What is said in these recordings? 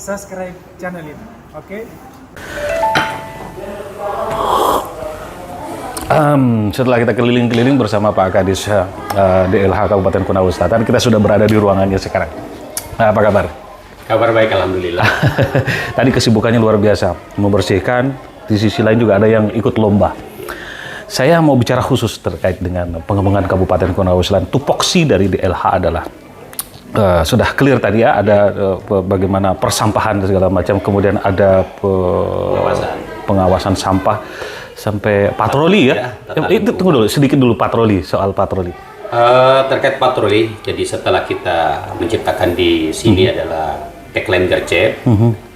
subscribe channel ini. Oke? Setelah kita keliling-keliling bersama Pak Kadis DLH Kabupaten Konawe Selatan, kita sudah berada di ruangannya sekarang. Apa kabar? Kabar baik, alhamdulillah. Tadi kesibukannya luar biasa, membersihkan. Di sisi lain juga ada yang ikut lomba. Saya mau bicara khusus terkait dengan pengembangan Kabupaten Konawe Selatan. Tupoksi dari DLH adalah sudah clear tadi ya, ada bagaimana persampahan dan segala macam, kemudian ada pengawasan sampah sampai patroli ya. Itu tunggu dulu, sedikit dulu patroli, soal patroli. Terkait patroli, jadi setelah kita menciptakan di sini adalah tagline Gercep,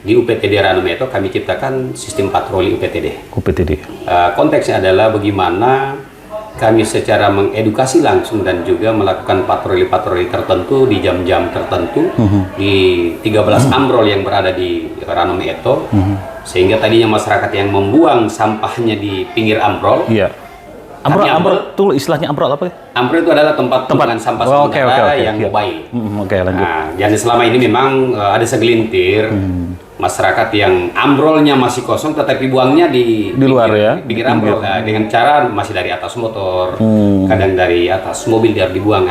di UPTD Ranometo kami ciptakan sistem patroli UPTD. Konteksnya adalah bagaimana kami secara mengedukasi langsung dan juga melakukan patroli-patroli tertentu di jam-jam tertentu di 13 ambrol yang berada di Ranometo, sehingga tadinya masyarakat yang membuang sampahnya di pinggir ambrol. Iya. Ambrol itu istilahnya ambrol apa ya? Ambrol itu adalah tempat pembuangan sampah sementara yang mobile. Oke, lanjut. Nah, jadi selama ini memang ada segelintir masyarakat yang ambrolnya masih kosong tetapi buangnya di luar ya, pinggir ambrol dengan cara masih dari atas motor, kadang dari atas mobil biar dibuang.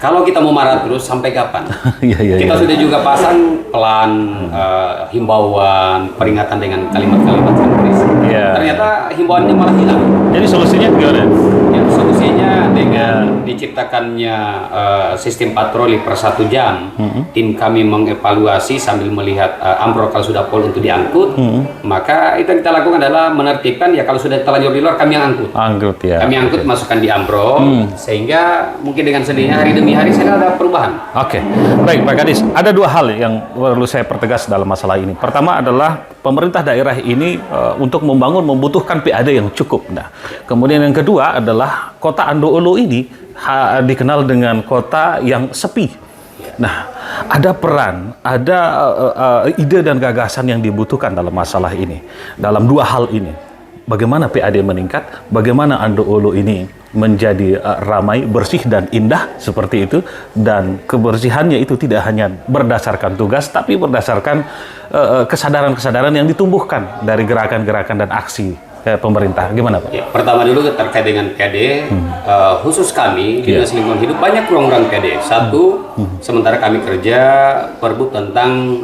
Kalau kita mau marah terus sampai kapan? Kita sudah juga pasang pelan himbauan, peringatan dengan kalimat-kalimat yang berisi. Ternyata himbauannya malah hilang. Jadi solusinya gimana? Ya, solusinya dengan diciptakannya sistem patroli per 1 jam, tim kami mengevaluasi sambil melihat ambrol kalau sudah full untuk diangkut, maka itu yang kita lakukan adalah menertibkan, ya kalau sudah terlanjur di luar kami yang angkut. Kami angkut, masukkan di ambrol, sehingga mungkin dengan sendirinya hari demi hari saya ada perubahan. Baik Pak Kadis, ada 2 hal yang perlu saya pertegas dalam masalah ini. Pertama adalah pemerintah daerah ini untuk membutuhkan PAD yang cukup. Nah, kemudian yang kedua adalah kota Andoolo ini dikenal dengan kota yang sepi. Nah, ada peran, ada ide dan gagasan yang dibutuhkan dalam masalah ini, dalam 2 hal ini. Bagaimana PAD meningkat, bagaimana Andoolo ini menjadi ramai, bersih dan indah seperti itu, dan kebersihannya itu tidak hanya berdasarkan tugas, tapi berdasarkan kesadaran-kesadaran yang ditumbuhkan dari gerakan-gerakan dan aksi pemerintah. Gimana Pak? Ya, pertama dulu terkait dengan PAD, khusus kami Dinas Lingkungan Hidup banyak ruang-ruang PAD. Satu, sementara kami kerja Perbu tentang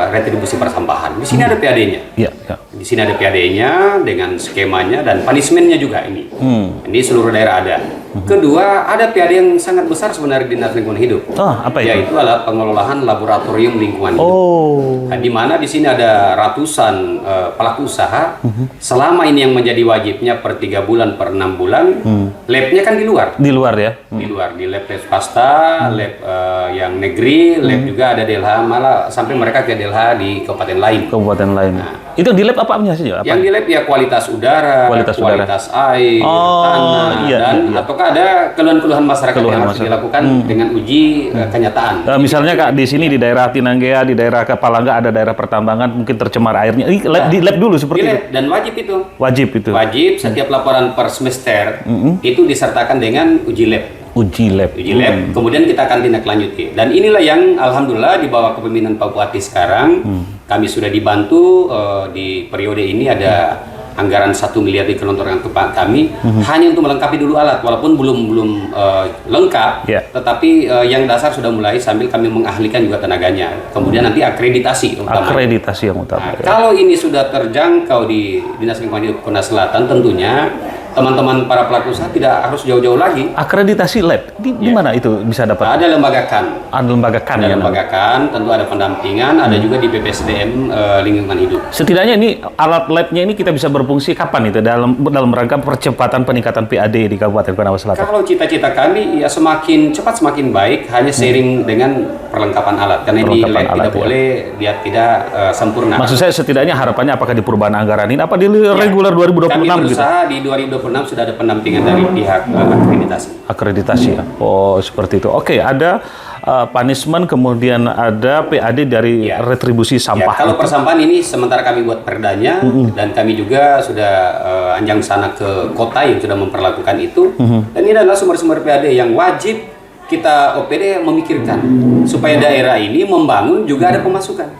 retribusi persampahan. Di sini ada PAD-nya. Di sini ada PAD-nya dengan skemanya dan punishment-nya juga ini. Ini seluruh daerah ada. Kedua, ada PAD yang sangat besar sebenarnya di Dinas Lingkungan Hidup. Apa itu? Yaitu adalah pengelolaan laboratorium lingkungan hidup. Nah, di mana di sini ada ratusan pelaku usaha. Selama ini yang menjadi wajibnya per 3 bulan, per 6 bulan, lab-nya kan di luar. Di luar ya? Di luar, di lab swasta, lab yang negeri, lab juga ada DLH, malah sampai mereka ke DLH di kabupaten lain. Nah, itu di lab apa saja? Yang di lab ya kualitas udara, kualitas air, tanah, dan ataukah ada keluhan-keluhan masyarakat yang harus dilakukan dengan uji kenyataan. Misalnya Kak, di sini di daerah Tinanggea, di daerah Kepalangga ada daerah pertambangan mungkin tercemar airnya. Di lab dulu seperti itu. Dan wajib itu. Wajib Setiap laporan per semester itu disertakan dengan uji lab. Kemudian kita akan tindak lanjuti. Dan inilah yang alhamdulillah di bawah kepemimpinan Pak Bupati sekarang kami sudah dibantu di periode ini ada anggaran 1 miliar digelontorkan ke kami hanya untuk melengkapi dulu alat, walaupun belum lengkap, tetapi yang dasar sudah mulai sambil kami mengahlikan juga tenaganya. Kemudian nanti akreditasi yang utama. Kalau ini sudah terjangkau di Dinas Lingkungan Hidup Konawe Selatan, tentunya teman-teman para pelaku usaha tidak harus jauh-jauh lagi. Akreditasi lab di mana itu bisa dapat? Ada lembaga KAN. Lembaga KAN, tentu ada pendampingan, ada juga di BPSDM Lingkungan Hidup. Setidaknya ini alat labnya ini kita bisa berfungsi kapan itu dalam rangka percepatan peningkatan PAD di Kabupaten Konawe Selatan? Kalau cita-cita kami ya semakin cepat semakin baik, hanya seiring dengan perlengkapan alat. Karena di lab tidak boleh dia tidak sempurna. Maksud saya setidaknya harapannya apakah di perubahan anggaran ini apa di reguler 2026 kami berusaha gitu? Di 2026 sudah ada pendampingan dari pihak akreditasi ya. Oh, seperti itu. Oke, ada punishment, kemudian ada PAD dari retribusi sampah. Kalau persampahan ini sementara kami buat perdanya, dan kami juga sudah anjang sana ke kota yang sudah memperlakukan itu. Dan ini adalah sumber-sumber PAD yang wajib kita OPD memikirkan supaya daerah ini membangun juga ada pemasukan.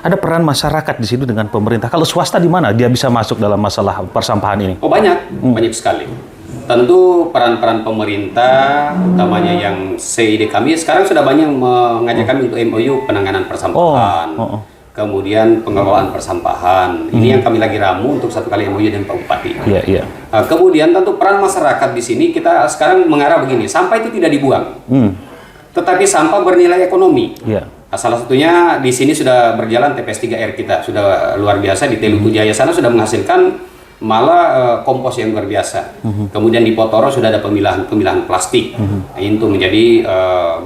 Ada peran masyarakat di situ dengan pemerintah. Kalau swasta di mana dia bisa masuk dalam masalah persampahan ini? Oh banyak sekali. Tentu peran-peran pemerintah, utamanya yang CID kami sekarang sudah banyak mengajak kami untuk MOU penanganan persampahan, kemudian pengelolaan persampahan. Ini yang kami lagi ramu untuk satu kali MOU dengan Pak Bupati. Iya. Kemudian tentu peran masyarakat di sini kita sekarang mengarah begini, sampah itu tidak dibuang, tetapi sampah bernilai ekonomi. Iya. Salah satunya di sini sudah berjalan TPS 3R kita sudah luar biasa di Telugu Jaya sana sudah menghasilkan malah kompos yang luar biasa. Kemudian di Potoro sudah ada pemilahan plastik. Itu menjadi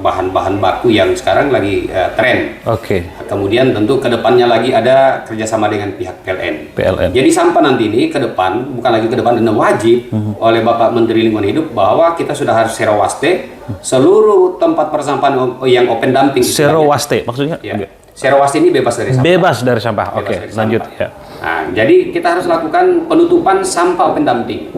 bahan-bahan baku yang sekarang lagi tren. Kemudian tentu kedepannya lagi ada kerjasama dengan pihak PLN. Jadi sampah nanti ini ke depan bukan lagi ke depan dan wajib oleh Bapak Menteri Lingkungan Hidup bahwa kita sudah harus zero waste seluruh tempat persampahan yang open dumping. Zero waste maksudnya? Ya. Zero waste ini bebas dari sampah. Bebas dari sampah. Lanjut ya. Nah, jadi kita harus lakukan penutupan sampah open dumping.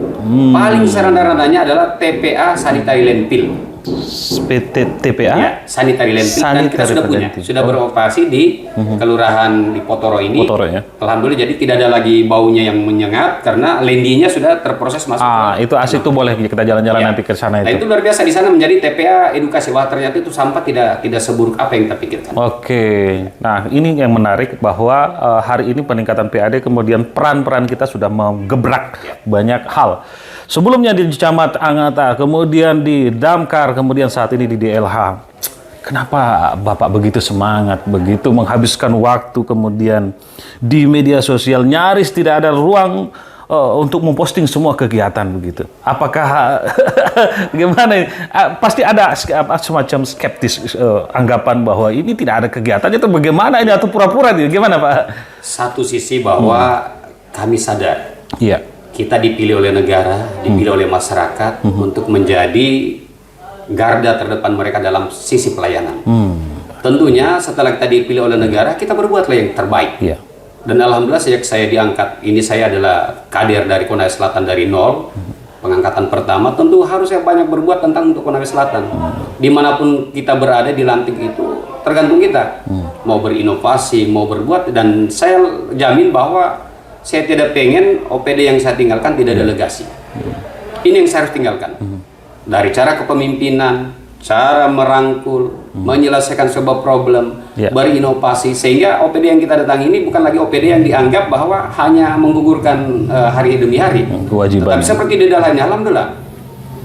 Paling sederhananya adalah TPA sanitary landfill. TPA? Ya, sanitary landfill dan kita sudah punya, sudah beroperasi di kelurahan di Potoro ini. Alhamdulillah jadi tidak ada lagi baunya yang menyengat karena landinya sudah terproses masuk. Itu asik tuh boleh kita jalan-jalan nanti ke sana itu. Nah, itu luar biasa di sana menjadi TPA edukasi. Wah, ternyata itu sampah tidak seburuk apa yang kita pikirkan. Nah, ini yang menarik bahwa hari ini peningkatan PAD kemudian peran-peran kita sudah menggebrak banyak hal. Sebelumnya di Camat Angata, kemudian di Damkar, kemudian saat ini di DLH. Kenapa Bapak begitu semangat, begitu menghabiskan waktu, kemudian di media sosial nyaris tidak ada ruang untuk memposting semua kegiatan begitu? Apakah gimana? Pasti ada semacam skeptis anggapan bahwa ini tidak ada kegiatan itu bagaimana ini atau pura-pura ini? Gimana Pak? Satu sisi bahwa kami sadar. Iya. Kita dipilih oleh negara, dipilih oleh masyarakat untuk menjadi garda terdepan mereka dalam sisi pelayanan. Tentunya setelah kita dipilih oleh negara, kita berbuatlah yang terbaik. Dan alhamdulillah sejak saya diangkat, ini saya adalah kader dari Konawe Selatan dari nol, pengangkatan pertama, tentu harus saya banyak berbuat tentang untuk Konawe Selatan. Dimanapun kita berada di lantik itu, tergantung kita. Mau berinovasi, mau berbuat, dan saya jamin bahwa saya tidak pengen OPD yang saya tinggalkan tidak ada legasi. Ini yang saya harus tinggalkan. Dari cara kepemimpinan, cara merangkul, menyelesaikan sebuah problem, berinovasi, sehingga OPD yang kita datangi ini bukan lagi OPD yang dianggap bahwa hanya menggugurkan hari demi hari. Kewajiban. Tapi seperti di DLH ini, alhamdulillah.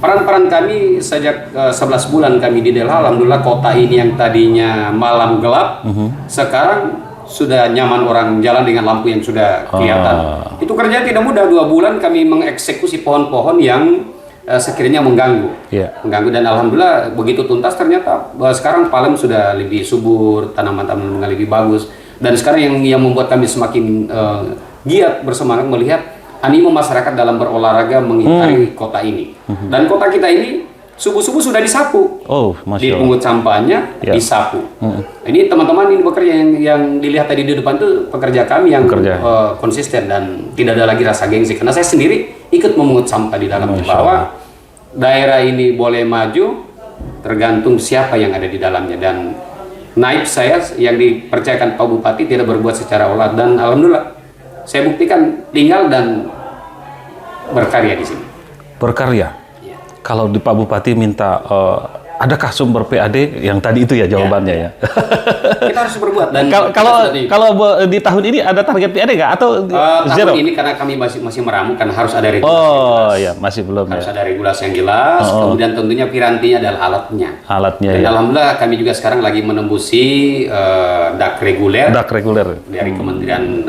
Peran-peran kami sejak 11 bulan kami di DLH, alhamdulillah kota ini yang tadinya malam gelap, sekarang sudah nyaman orang jalan dengan lampu yang sudah kelihatan. Itu kerja tidak mudah, 2 bulan kami mengeksekusi pohon-pohon yang sekiranya mengganggu. Mengganggu, dan alhamdulillah begitu tuntas ternyata sekarang Palem sudah lebih subur, tanaman-tanaman lebih bagus. Dan sekarang yang membuat kami semakin giat bersemangat melihat animo masyarakat dalam berolahraga mengitari kota ini. Dan kota kita ini subuh-subuh sudah disapu, dipungut sampahnya, disapu. Ini teman-teman ini bekerja yang dilihat tadi di depan itu pekerja kami yang konsisten dan tidak ada lagi rasa gengsi. Karena saya sendiri ikut memungut sampah di dalamnya, bahwa daerah ini boleh maju tergantung siapa yang ada di dalamnya. Dan naib saya yang dipercayakan Pak Bupati tidak berbuat secara olah, dan alhamdulillah saya buktikan tinggal dan berkarya di sini. Berkarya. Kalau di Pak Bupati minta, adakah sumber PAD yang tadi itu ya jawabannya ya? Kita harus berbuat. Dan kalau di tahun ini ada target PAD nggak atau zero? Tahun ini karena kami masih meramukan, harus ada regulasi yang jelas. Masih belum. Harus ada regulasi yang jelas. Kemudian tentunya pirantinya adalah alatnya. Dan alhamdulillah kami juga sekarang lagi menembusi dak reguler dari Kementerian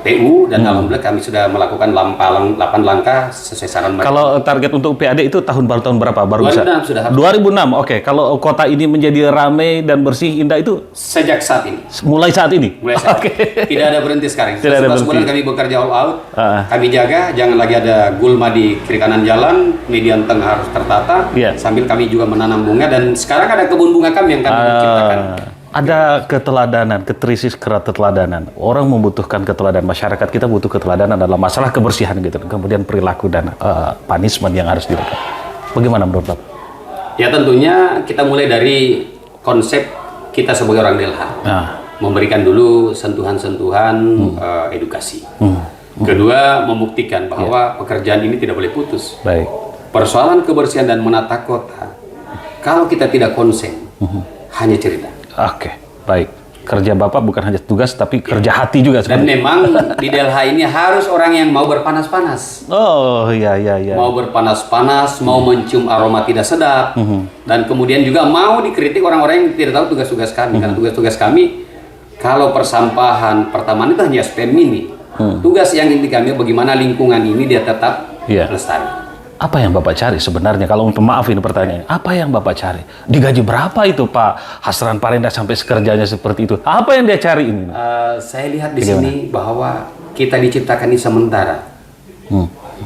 PU, dan alhamdulillah kami sudah melakukan 8 langkah sesuai saran mereka. Kalau target untuk PAD itu tahun berapa? Baru 2006 sudah. 2006. Kalau kota ini menjadi ramai dan bersih indah itu sejak saat ini. Mulai saat ini. Tidak ada berhenti sekarang. Setelah sebulan kami bekerja all out. Kami jaga jangan lagi ada gulma di kiri kanan jalan, median tengah harus tertata. Sambil kami juga menanam bunga, dan sekarang ada kebun bunga kami yang kami ciptakan. Ada keteladanan, ketrisis keteladanan. Orang membutuhkan keteladanan, masyarakat kita butuh keteladanan dalam masalah kebersihan gitu. Kemudian perilaku dan punishment yang harus dilakukan. Bagaimana menurut Bapak? Ya tentunya kita mulai dari konsep kita sebagai orang Delha. Nah. Memberikan dulu sentuhan-sentuhan edukasi. Kedua, membuktikan bahwa pekerjaan ini tidak boleh putus. Baik. Persoalan kebersihan dan menata kota, kalau kita tidak konsen, hanya cerita. Oke, baik. Kerja Bapak bukan hanya tugas, tapi kerja hati juga Dan sebenarnya. memang di Delha ini harus orang yang mau berpanas-panas. Oh, iya. Mau berpanas-panas, mau mencium aroma tidak sedap, dan kemudian juga mau dikritik orang-orang yang tidak tahu tugas-tugas kami. Karena tugas-tugas kami, kalau persampahan pertamanan itu hanya spend mini. Tugas yang inti kami bagaimana lingkungan ini dia tetap lestari. Apa yang Bapak cari sebenarnya? Kalau maaf ini pertanyaannya, apa yang Bapak cari? Digaji berapa itu Pak Hasran Parenda sampai sekerjanya seperti itu? Apa yang dia cari ini? Saya lihat di sini bahwa kita diciptakan ini sementara.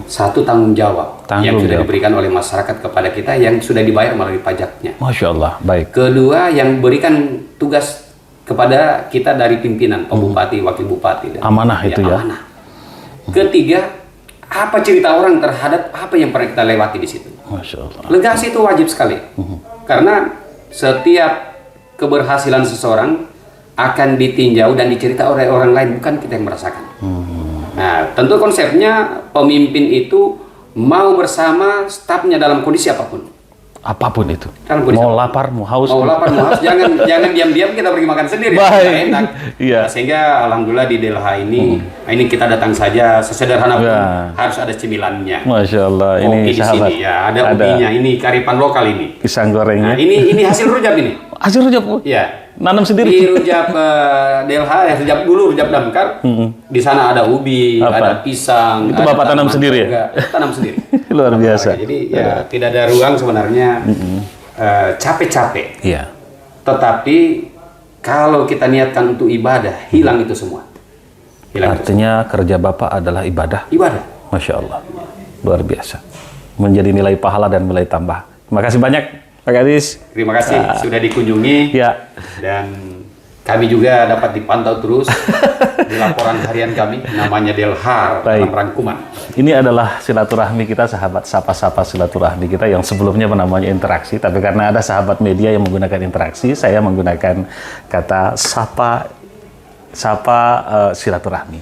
Satu tanggung jawab yang sudah diberikan oleh masyarakat kepada kita yang sudah dibayar melalui pajaknya. Masya Allah, baik. Kedua, yang berikan tugas kepada kita dari pimpinan, Bupati, Wakil Bupati. Amanah itu ya. Amanah. Ketiga, apa cerita orang terhadap apa yang pernah kita lewati di situ. Masya Allah. Legasi itu wajib sekali. Karena setiap keberhasilan seseorang akan ditinjau dan dicerita oleh orang lain, bukan kita yang merasakan. Nah, tentu konsepnya pemimpin itu mau bersama stafnya dalam kondisi apapun. Apapun itu. Mau lapar, mau haus. Mau lapar, mau haus. Jangan diam-diam kita pergi makan sendiri. Baik. Enak. Iya. Nah, sehingga alhamdulillah di Delha ini, ini kita datang saja sesederhana pun harus ada cemilannya. Masya Allah. Ini Kopi sahabat. di sini, ya, ada ubinya. Ini karipan lokal ini. Pisang gorengnya. Nah, ini hasil rujak ini. Hasil rujak. Ya. Nanam sendiri. Di rujak Delha, rujak dulu, rujak damkar. Di sana ada ubi, ada pisang. Itu Bapak tanam sendiri ya? Tanam sendiri. Luar biasa. Jadi ya tidak ada ruang sebenarnya capek-capek. Iya. Tetapi kalau kita niatkan untuk ibadah, hilang itu semua. Artinya kerja Bapak adalah ibadah. Ibadah. Masya Allah. Luar biasa. Menjadi nilai pahala dan nilai tambah. Terima kasih banyak Pak Kadis. Terima kasih sudah dikunjungi. Ya. Dan kami juga dapat dipantau terus di laporan harian kami, namanya Delhar dalam rangkuman. Ini adalah silaturahmi kita, sahabat sapa-sapa silaturahmi kita yang sebelumnya namanya interaksi, tapi karena ada sahabat media yang menggunakan interaksi, saya menggunakan kata sapa silaturahmi.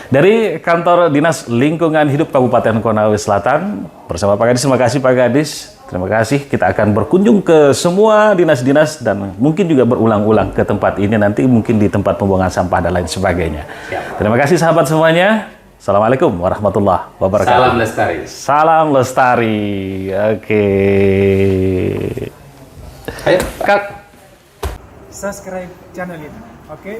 Dari Kantor Dinas Lingkungan Hidup Kabupaten Konawe Selatan, bersama Pak Kadis, terima kasih Pak Kadis. Terima kasih, kita akan berkunjung ke semua dinas-dinas dan mungkin juga berulang-ulang ke tempat ini, nanti mungkin di tempat pembuangan sampah dan lain sebagainya. Terima kasih sahabat semuanya. Assalamualaikum warahmatullahi wabarakatuh. Salam lestari. Salam lestari. Oke. Ayo. Kak. Subscribe channel ini. Oke.